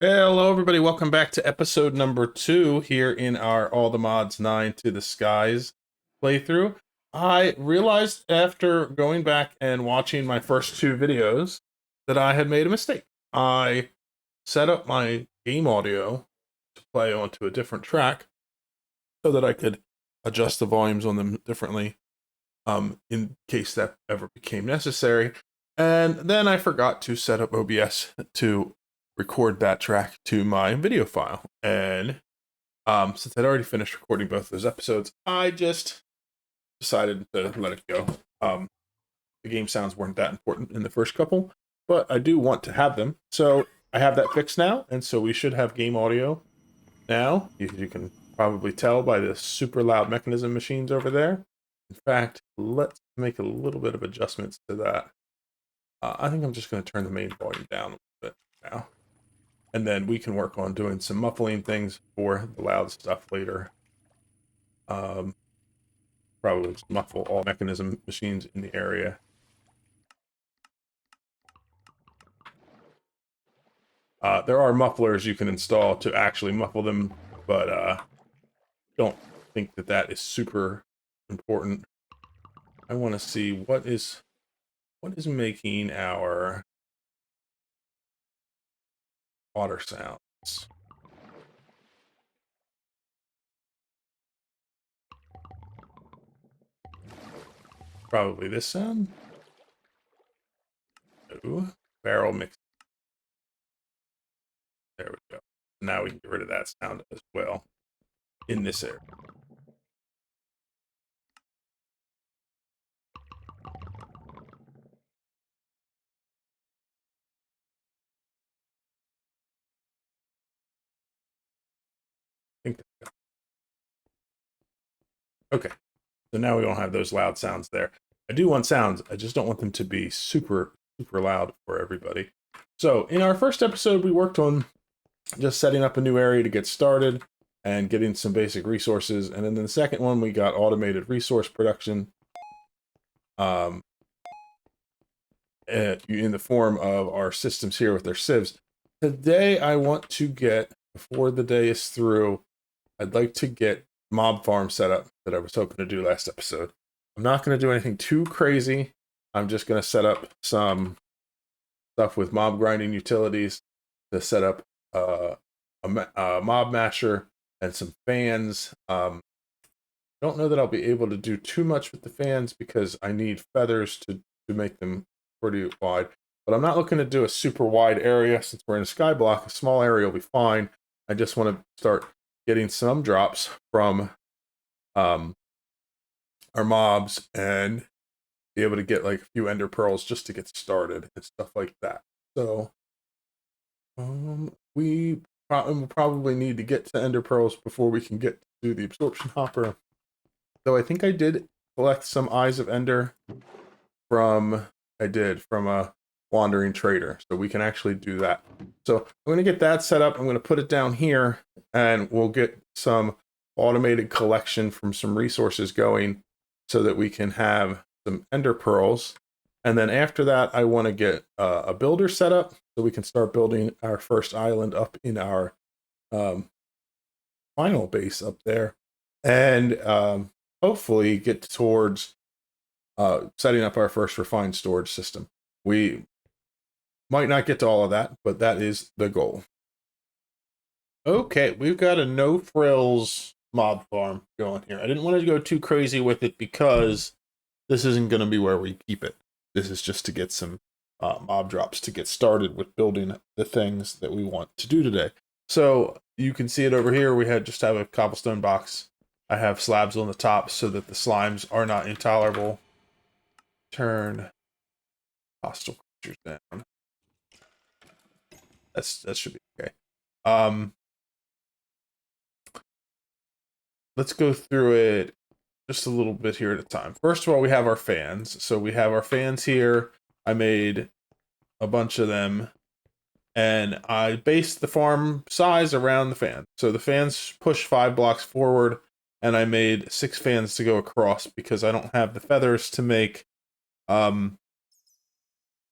Hello, everybody. Welcome back to episode number 2 here in our All the Mods 9 to the Skies playthrough. I realized after going back and watching my first two videos that I had made a mistake. I set up my game audio to play onto a different track so that I could adjust the volumes on them differently in case that ever became necessary. And then I forgot to set up OBS to record that track to my video file. And since I'd already finished recording both those episodes, I just decided to let it go. The game sounds weren't that important in the first couple, but I do want to have them. So I have that fixed now, and so we should have game audio now. You can probably tell by the super loud mechanism machines over there. In fact, let's make a little bit of adjustments to that. I think I'm just going to turn the main volume down a little bit now. And then we can work on doing some muffling things for the loud stuff later. Probably just muffle all mechanism machines in the area. There are mufflers you can install to actually muffle them, but don't think that that is super important. I want to see what is making our water sounds. Probably this sound. Ooh, barrel mix. There we go. Now we can get rid of that sound as well in this area. Okay, so now we don't have those loud sounds there. I do want sounds, I just don't want them to be super loud for everybody. So in our first episode, we worked on just setting up a new area to get started and getting some basic resources. And then in the second one, we got automated resource production in the form of our systems here with their sieves. Today, I want to get, before the day is through, I'd like to get mob farm set up that I was hoping to do last episode. I'm not going to do anything too crazy. I'm just going to set up some stuff with mob grinding utilities to set up a mob masher and some fans. Don't know that I'll be able to do too much with the fans because I need feathers to make them pretty wide. But I'm not looking to do a super wide area since we're in a sky block. A small area will be fine. I just want to start getting some drops from our mobs and be able to get like a few ender pearls just to get started and stuff like that. So we will probably need to get to ender pearls before we can get to the absorption hopper. Though I think I did collect some eyes of ender from a wandering trader, so we can actually do that. So I'm going to get that set up. I'm going to put it down here, and we'll get some automated collection from some resources going so that we can have some ender pearls. And then after that, I want to get a builder set up so we can start building our first island up in our final base up there, and hopefully get towards setting up our first refined storage system. We might not get to all of that, but that is the goal. Okay, we've got a no frills mob farm going here. I didn't want to go too crazy with it because this isn't going to be where we keep it. This is just to get some mob drops to get started with building the things that we want to do today. So you can see it over here. We just have a cobblestone box. I have slabs on the top so that the slimes are not intolerable. Turn hostile creatures down. That should be okay. Let's go through it just a little bit here at a time. First of all, we have our fans. So we have our fans here. I made a bunch of them, and I based the farm size around the fan. So the fans push 5 blocks forward, and I made 6 fans to go across because I don't have the feathers to make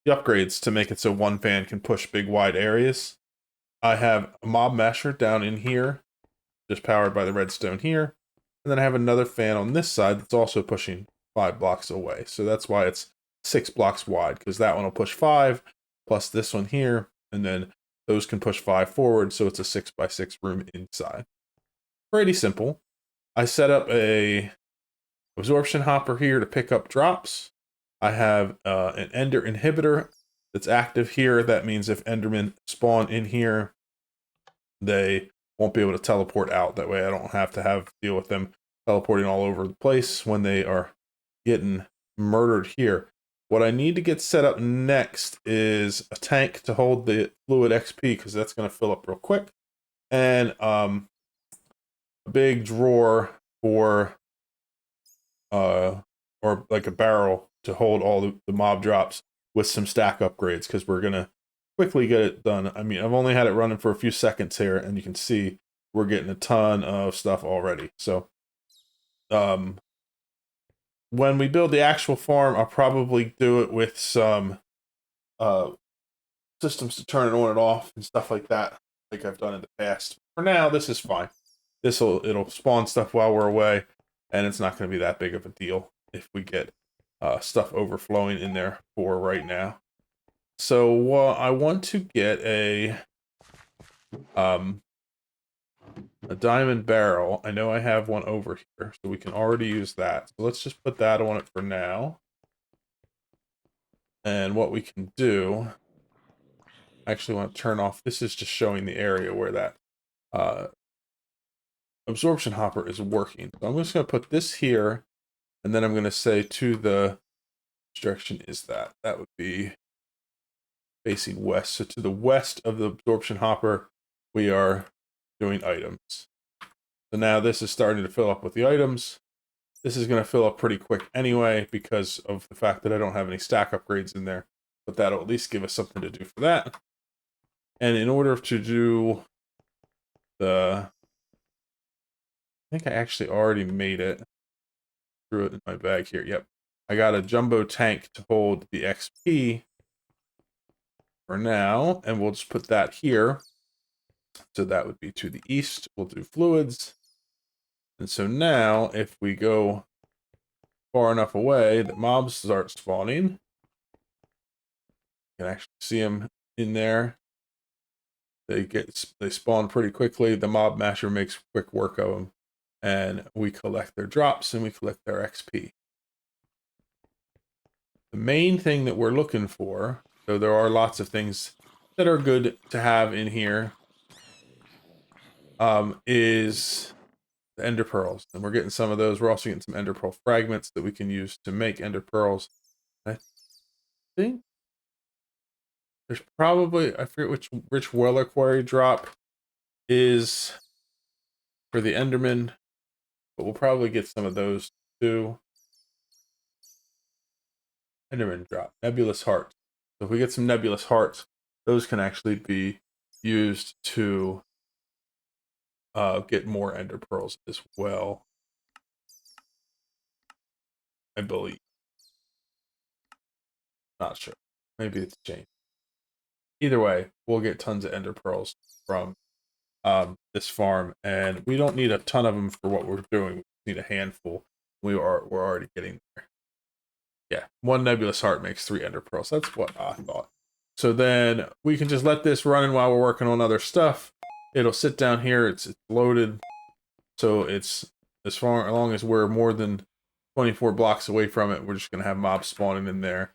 the upgrades to make it so one fan can push big wide areas. I have a mob masher down in here, just powered by the redstone here. And then I have another fan on this side that's also pushing 5 blocks away. So that's why it's 6 blocks wide, because that one will push 5, plus this one here, and then those can push 5 forward, so it's a 6x6 room inside. Pretty simple. I set up a absorption hopper here to pick up drops. I have an ender inhibitor that's active here. That means if endermen spawn in here, they won't be able to teleport out. That way I don't have to deal with them teleporting all over the place when they are getting murdered here. What I need to get set up next is a tank to hold the fluid XP, because that's going to fill up real quick. And a big drawer for or like a barrel to hold all the mob drops with some stack upgrades, because we're going to quickly get it done. I mean, I've only had it running for a few seconds here, and you can see we're getting a ton of stuff already. So when we build the actual farm, I'll probably do it with some systems to turn it on and off and stuff like that, like I've done in the past. For now, this is fine. It'll spawn stuff while we're away, and it's not going to be that big of a deal if we get stuff overflowing in there for right now. So I want to get a diamond barrel. I know I have one over here, so we can already use that. So let's just put that on it for now. And what we can do, I actually want to turn off. This is just showing the area where that absorption hopper is working. So I'm just going to put this here, and then I'm going to say to the direction is that would be facing west. So to the west of the absorption hopper, we are doing items. So now this is starting to fill up with the items. This is going to fill up pretty quick anyway, because of the fact that I don't have any stack upgrades in there, but that'll at least give us something to do for that. And in order to do I think I actually already made it. Threw it in my bag here. Yep. I got a jumbo tank to hold the XP for now, and we'll just put that here. So that would be to the east. We'll do fluids. And so now, if we go far enough away that mobs start spawning, you can actually see them in there. They spawn pretty quickly. The mob masher makes quick work of them, and we collect their drops and we collect their XP. The main thing that we're looking for, so there are lots of things that are good to have in here, is the ender pearls. And we're getting some of those. We're also getting some ender pearl fragments that we can use to make ender pearls. I think there's probably, I forget which rich Weller quarry drop is for the enderman, but we'll probably get some of those too. Enderman drop, nebulous heart. So if we get some nebulous hearts, those can actually be used to get more ender pearls as well, I believe. Not sure. Maybe it's changed. Either way, we'll get tons of ender pearls from this farm, and we don't need a ton of them for what we're doing. We need a handful. We're already getting there. Yeah, one nebulous heart makes 3 ender pearls. That's what I thought. So then we can just let this run while we're working on other stuff. It'll sit down here. It's loaded. So it's as long as we're more than 24 blocks away from it, we're just going to have mobs spawning in there.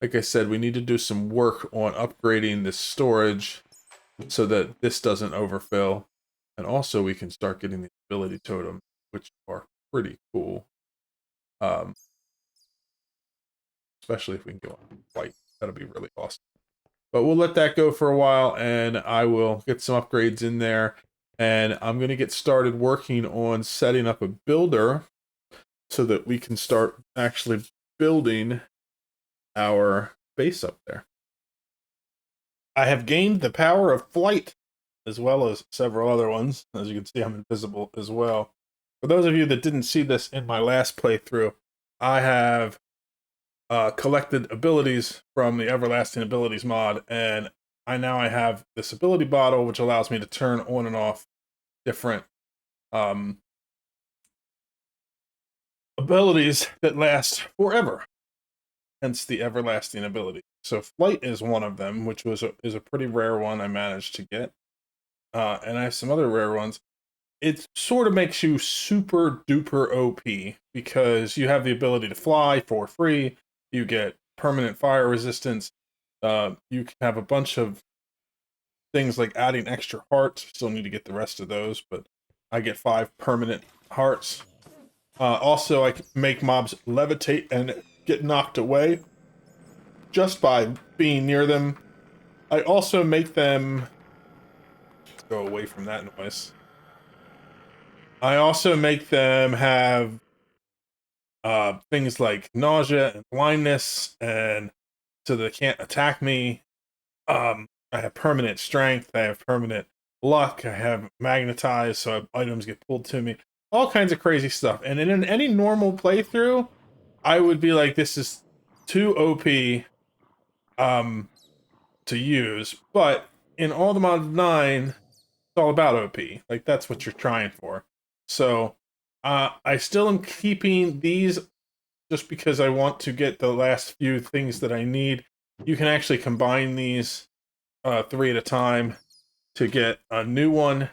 Like I said, we need to do some work on upgrading this storage so that this doesn't overfill. And also we can start getting the ability totem, which are pretty cool. Especially if we can go on white. That'll be really awesome. But we'll let that go for a while, and I will get some upgrades in there. And I'm going to get started working on setting up a builder so that we can start actually building our base up there. I have gained the power of flight, as well as several other ones. As you can see, I'm invisible as well. For those of you that didn't see this in my last playthrough, I have collected abilities from the Everlasting Abilities mod, and I have this ability bottle, which allows me to turn on and off different abilities that last forever. Hence the everlasting ability. So flight is one of them, which is a pretty rare one I managed to get. And I have some other rare ones. It sort of makes you super duper OP because you have the ability to fly for free. You get permanent fire resistance. You can have a bunch of things like adding extra hearts. Still need to get the rest of those, but I get 5 permanent hearts. Also, I can make mobs levitate and get knocked away just by being near them. I also make them... Let's go away from that noise. I also make them have things like nausea and blindness, and so they can't attack me. I have permanent strength. I have permanent luck. I have magnetized, so items get pulled to me. All kinds of crazy stuff. And in any normal playthrough, I would be like, this is too OP to use. But in all the mods 9, it's all about OP. Like, that's what you're trying for. So I still am keeping these just because I want to get the last few things that I need. You can actually combine these 3 at a time to get a new one.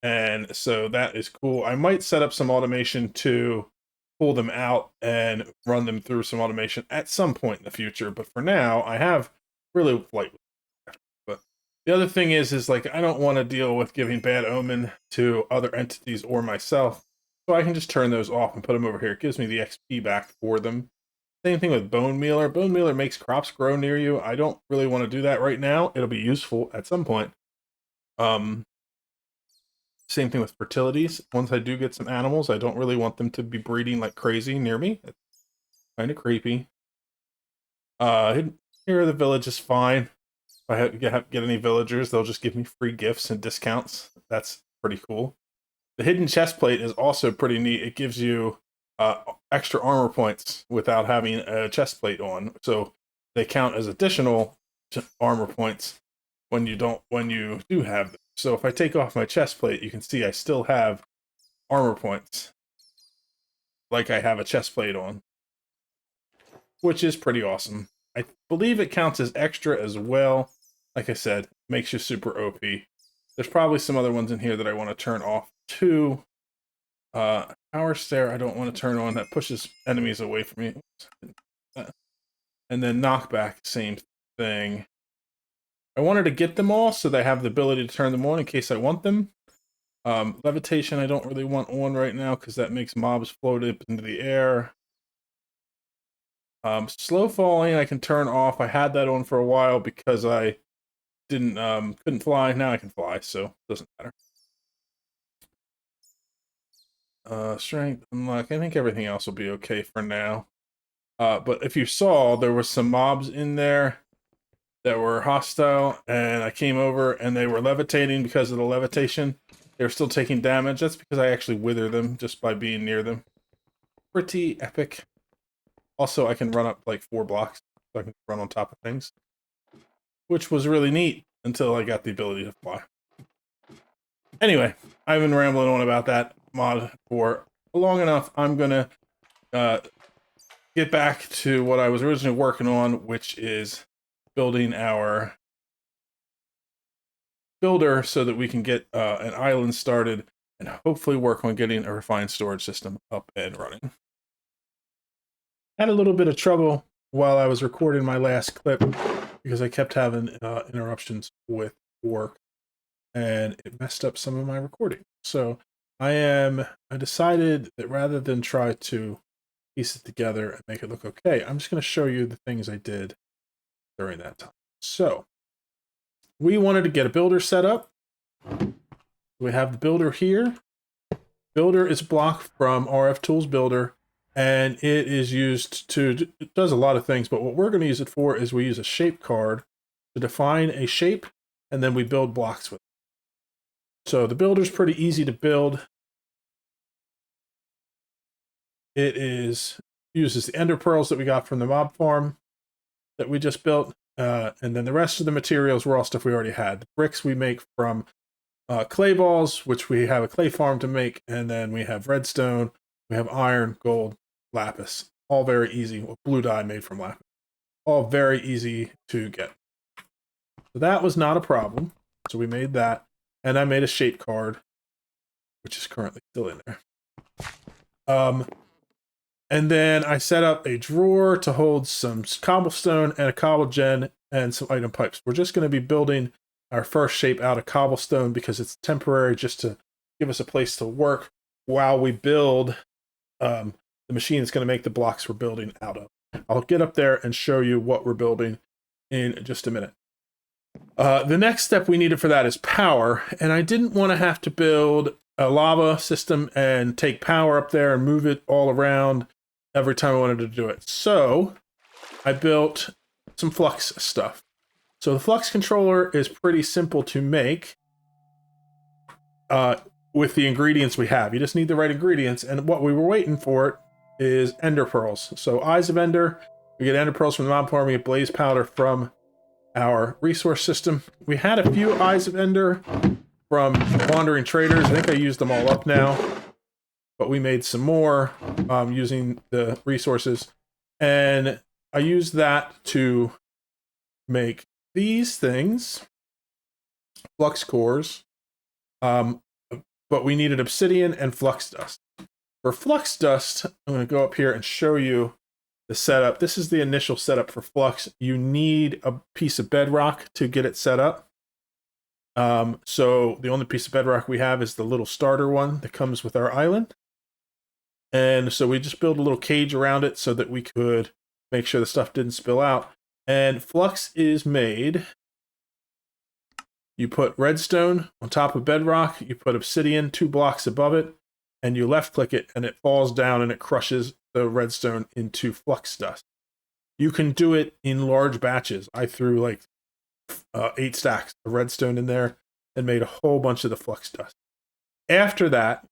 And so that is cool. I might set up some automation to pull them out and run them through some automation at some point in the future. But for now, I have really light. But the other thing is like, I don't want to deal with giving bad omen to other entities or myself. So I can just turn those off and put them over here. It gives me the XP back for them. Same thing with Bone Mealer. Bone Mealer makes crops grow near you. I don't really want to do that right now. It'll be useful at some point. Same thing with fertilities. Once I do get some animals, I don't really want them to be breeding like crazy near me. It's kind of creepy. Here the village is fine. If I get any villagers, they'll just give me free gifts and discounts. That's pretty cool. The hidden chest plate is also pretty neat. It gives you extra armor points without having a chest plate on, so they count as additional armor points when you do have them. So if I take off my chest plate, you can see I still have armor points, like I have a chest plate on, which is pretty awesome. I believe it counts as extra as well. Like I said, makes you super OP. There's probably some other ones in here that I want to turn off too. Power stare I don't want to turn on. That pushes enemies away from me. And then knockback, same thing. I wanted to get them all so they have the ability to turn them on in case I want them. Levitation I don't really want on right now because that makes mobs float up into the air. Slow falling I can turn off. I had that on for a while because I couldn't fly. Now I can fly, so it doesn't matter. Strength, unlock. I think everything else will be okay for now. But if you saw, there were some mobs in there that were hostile, and I came over and they were levitating because of the levitation. They were still taking damage. That's because I actually wither them just by being near them. Pretty epic. Also, I can run up like 4 blocks, so I can run on top of things, which was really neat until I got the ability to fly. Anyway, I've been rambling on about that mod for long enough. I'm gonna get back to what I was originally working on, which is building our builder so that we can get an island started and hopefully work on getting a refined storage system up and running. Had a little bit of trouble while I was recording my last clip because I kept having interruptions with work and it messed up some of my recording. So I decided that rather than try to piece it together and make it look okay, I'm just going to show you the things I did during that time. So we wanted to get a builder set up. We have the builder here. Builder is blocked from RF Tools Builder, and it is used to, it does a lot of things, but what we're going to use it for is we use a shape card to define a shape, and then we build blocks with it. So the builder's pretty easy to build. It uses the ender pearls that we got from the mob farm that we just built. And then the rest of the materials were all stuff we already had. The bricks we make from clay balls, which we have a clay farm to make, and then we have redstone, we have iron, gold, lapis. All very easy. Blue dye made from lapis. All very easy to get. So that was not a problem. So we made that. And I made a shape card, which is currently still in there. And then I set up a drawer to hold some cobblestone and a cobble gen and some item pipes. We're just going to be building our first shape out of cobblestone because it's temporary, just to give us a place to work while we build the machine that's going to make the blocks we're building out of. I'll get up there and show you what we're building in just a minute. The next step we needed for that is power, and I didn't want to have to build a lava system and take power up there and move it all around every time I wanted to do it. So I built some flux stuff. So the flux controller is pretty simple to make with the ingredients we have. You just need the right ingredients, and what we were waiting for is ender pearls. So eyes of ender, we get ender pearls from the mob farm, we get blaze powder from our resource system. We had a few eyes of ender from wandering traders. I think I used them all up now, but we made some more using the resources, and I used that to make these things, flux cores, but we needed obsidian and flux dust. For flux dust, I'm going to go up here and show you the setup. This is the initial setup for flux. You need a piece of bedrock to get it set up. So the only piece of bedrock we have is the little starter one that comes with our island. And so we just built a little cage around it so that we could make sure the stuff didn't spill out. And flux is made. You put redstone on top of bedrock, you put obsidian 2 blocks above it, and you left click it, and it falls down and it crushes the redstone into flux dust. You can do it in large batches. I threw like 8 stacks of redstone in there and made a whole bunch of the flux dust. After that,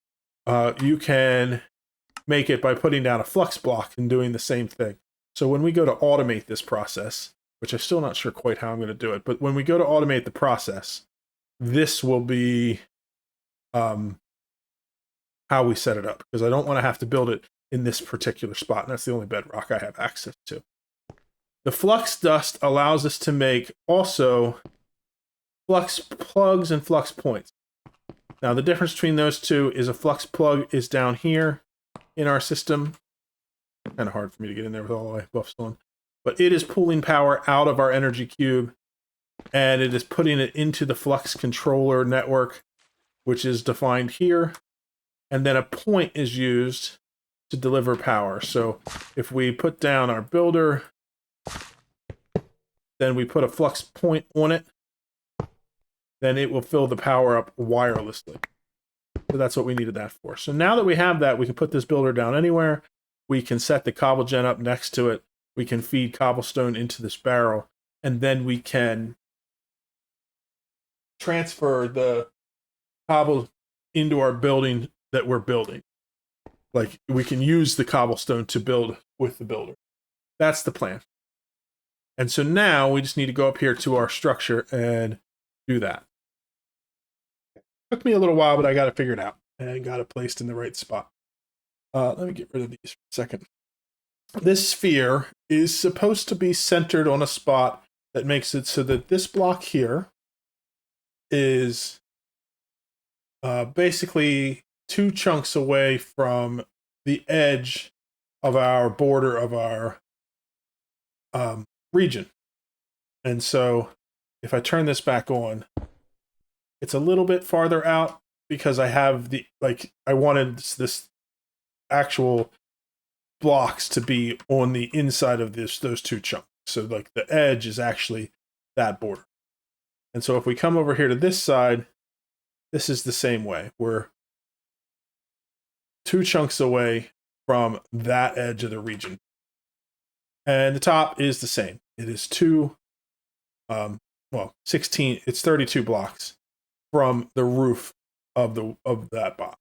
you can make it by putting down a flux block and doing the same thing. So when we go to automate this process, which I'm still not sure quite how I'm going to do it, but when we go to automate the process, this will be how we set it up, because I don't want to have to build it in this particular spot, and that's the only bedrock I have access to. The flux dust allows us to make also flux plugs and flux points. Now the difference between those two is a flux plug is down here in our system. Kind of hard for me to get in there with all my buffs on. But it is pulling power out of our energy cube, and it is putting it into the flux controller network, which is defined here. And then a point is used to deliver power. So if we put down our builder, then we put a flux point on it, then it will fill the power up wirelessly. So that's what we needed that for. So now that we have that, we can put this builder down anywhere. We can set the cobble gen up next to it. We can feed cobblestone into this barrel, and then we can transfer the cobble into our building that we're building. Like, we can use the cobblestone to build with the builder. That's the plan. And so now we just need to go up here to our structure and do that. Took me a little while, but I got it figured out and got it placed in the right spot. Let me get rid of these for a second. This sphere is supposed to be centered on a spot that makes it so that this block here is basically 2 chunks away from the edge of our border of our region. And so if I turn this back on, it's a little bit farther out because I have I wanted this actual blocks to be on the inside of those 2 chunks. So like the edge is actually that border. And so if we come over here to this side, this is the same way. We're 2 chunks away from that edge of the region. And the top is the same. It is 16, it's 32 blocks from the roof of that box.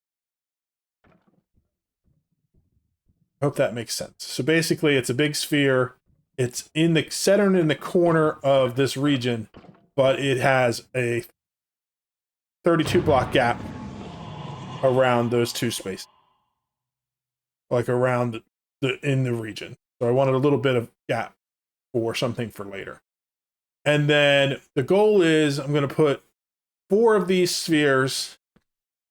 I hope that makes sense. So basically it's a big sphere It's in the center in the corner of this region, but it has a 32 block gap around those two spaces, like around in the region. So I wanted a little bit of gap for something for later. And then the goal is I'm going to put 4 of these spheres,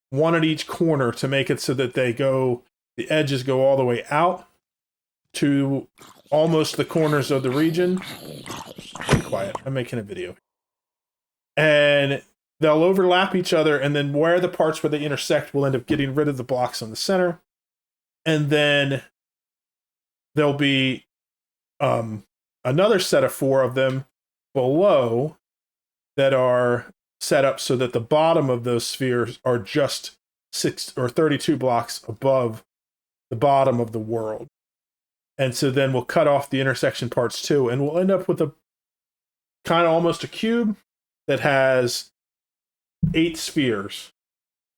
1 at each corner, to make it so that the edges go all the way out to almost the corners of the region. Be quiet, I'm making a video. And they'll overlap each other, and then where the parts where they intersect, we'll end up getting rid of the blocks on the center. And then there'll be another set of 4 of them below that are set up so that the bottom of those spheres are just 6 or 32 blocks above the bottom of the world. And so then we'll cut off the intersection parts too, and we'll end up with a kind of almost a cube that has 8 spheres.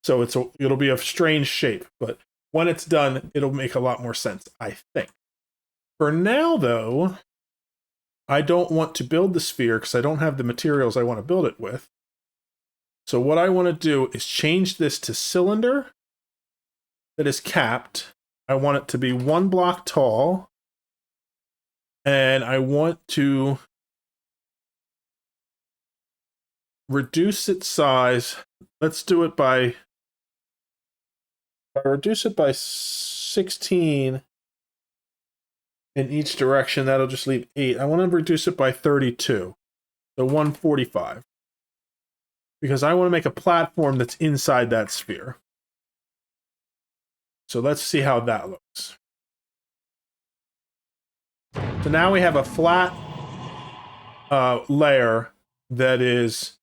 So it'll be a strange shape, but when it's done, it'll make a lot more sense, I think. For now, though, I don't want to build the sphere because I don't have the materials I want to build it with. So what I want to do is change this to cylinder that is capped. I want it to be 1 block tall. And I want to reduce its size. Let's do it by... If I reduce it by 16 in each direction, that'll just leave 8. I want to reduce it by 32. So 145. Because I want to make a platform that's inside that sphere. So let's see how that looks. So now we have a flat layer that is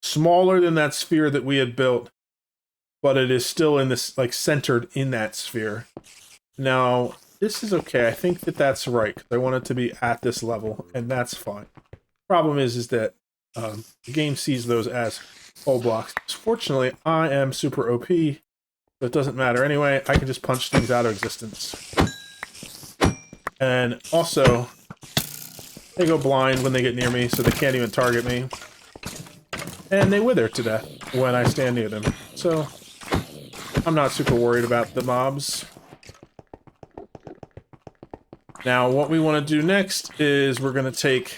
smaller than that sphere that we had built, but it is still in this, like, centered in that sphere. Now, this is okay. I think that that's right, because I want it to be at this level, and that's fine. Problem is that the game sees those as whole blocks. Fortunately, I am super OP, so it doesn't matter. Anyway, I can just punch things out of existence. And also, they go blind when they get near me, so they can't even target me. And they wither to death when I stand near them. So, I'm not super worried about the mobs. Now, what we want to do next is we're going to take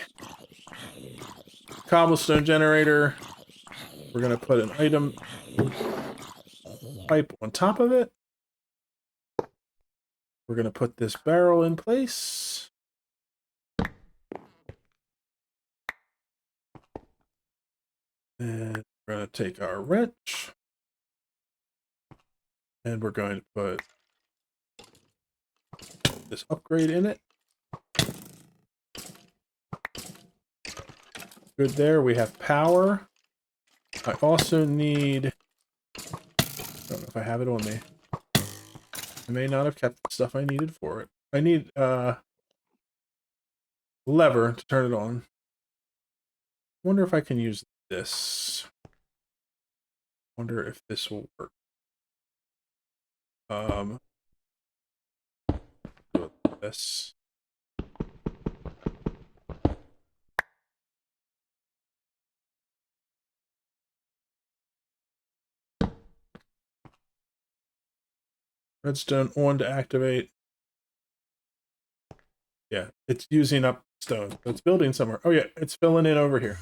cobblestone generator. We're going to put an item pipe on top of it. We're going to put this barrel in place. And we're going to take our wrench. And we're going to put this upgrade in it. Good there, we have power. I also need... I don't know if I have it on me. I may not have kept the stuff I needed for it. I need a lever to turn it on. Wonder if I can use this. Wonder if this will work. Do it like this. Redstone on to activate. Yeah, it's using up stone. So it's building somewhere. Oh yeah, it's filling in over here.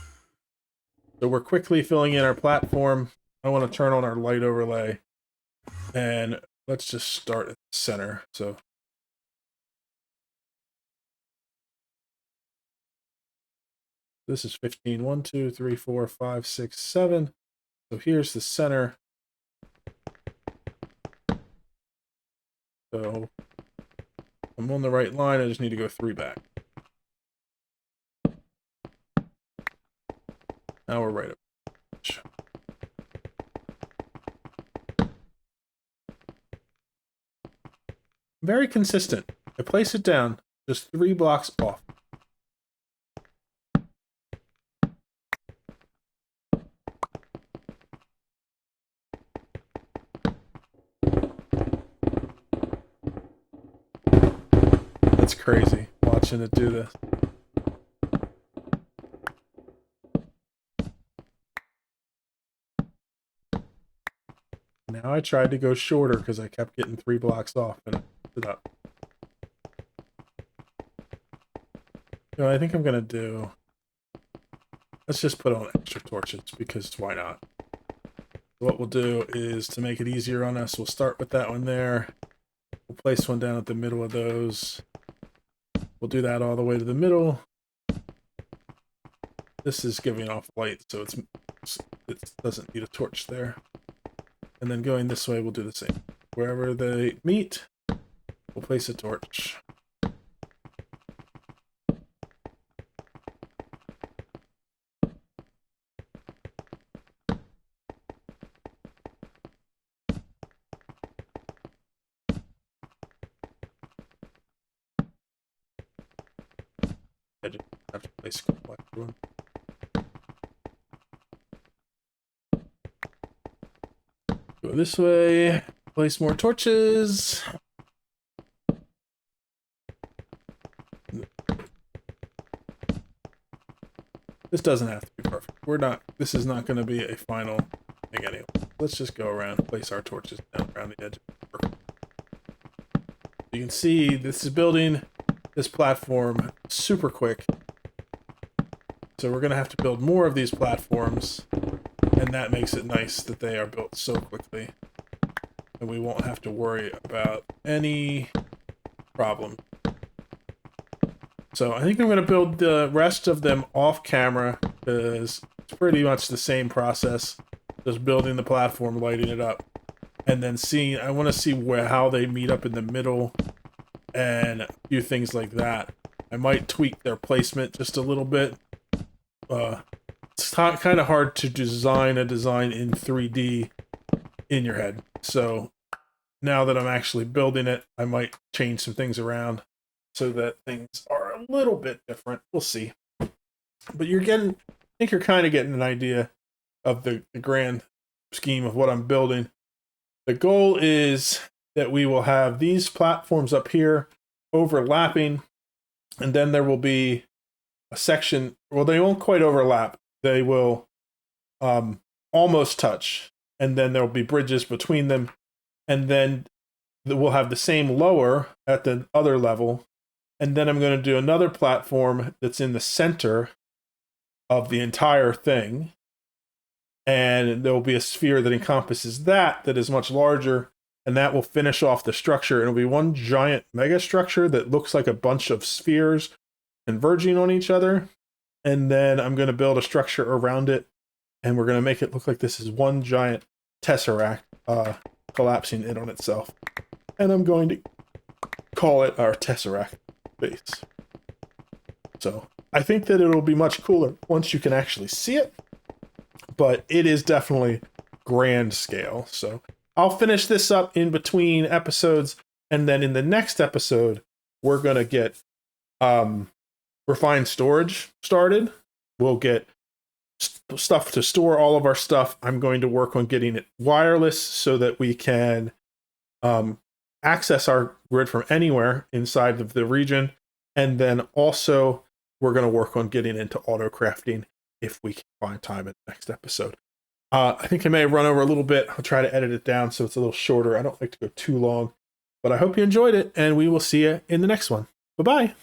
So we're quickly filling in our platform. I want to turn on our light overlay. And let's just start at the center. So this is 15. 1, 2, 3, 4, 5, 6, 7. So here's the center. So I'm on the right line. I just need to go 3 back. Now we're right up. Very consistent. I place it down just 3 blocks off. That's crazy, watching it do this. Now I tried to go shorter because I kept getting 3 blocks off and I messed it up. You know, I think I'm gonna do. Let's just put on extra torches because why not? What we'll do is to make it easier on us, we'll start with that one there. We'll place one down at the middle of those. We'll do that all the way to the middle. This is giving off light, so it doesn't need a torch there. And then going this way, we'll do the same. Wherever they meet, we'll place a torch. I just have to place one. Go this way, place more torches. This doesn't have to be perfect. This is not going to be a final thing anyway. Let's just go around and place our torches down around the edge. You can see this is building this platform super quick. So we're going to have to build more of these platforms. And that makes it nice that they are built so quickly. And we won't have to worry about any problem. So I think I'm going to build the rest of them off camera because it's pretty much the same process. Just building the platform, lighting it up, and then I want to see how they meet up in the middle and a few things like that. I might tweak their placement just a little bit. It's kind of hard to design a design in 3D in your head. So now that I'm actually building it, I might change some things around so that things are a little bit different. We'll see. But I think you're kind of getting an idea of the grand scheme of what I'm building. The goal is that we will have these platforms up here overlapping, and then there will be a section. Well, they won't quite overlap. They will almost touch, and then there will be bridges between them, and then we'll have the same lower at the other level, and then I'm going to do another platform that's in the center of the entire thing, and there will be a sphere that encompasses that is much larger, and that will finish off the structure. It'll be one giant mega structure that looks like a bunch of spheres converging on each other. And then I'm going to build a structure around it, and we're going to make it look like this is one giant tesseract collapsing in on itself. And I'm going to call it our tesseract base. So I think that it'll be much cooler once you can actually see it, but it is definitely grand scale. So I'll finish this up in between episodes, and then in the next episode, we're going to get refined storage started. We'll get stuff to store all of our stuff. I'm going to work on getting it wireless so that we can access our grid from anywhere inside of the region. And then also we're going to work on getting into auto crafting if we can find time in the next episode. I think I may have run over a little bit. I'll try to edit it down so it's a little shorter. I don't like to go too long, but I hope you enjoyed it, and we will see you in the next one. Bye-bye.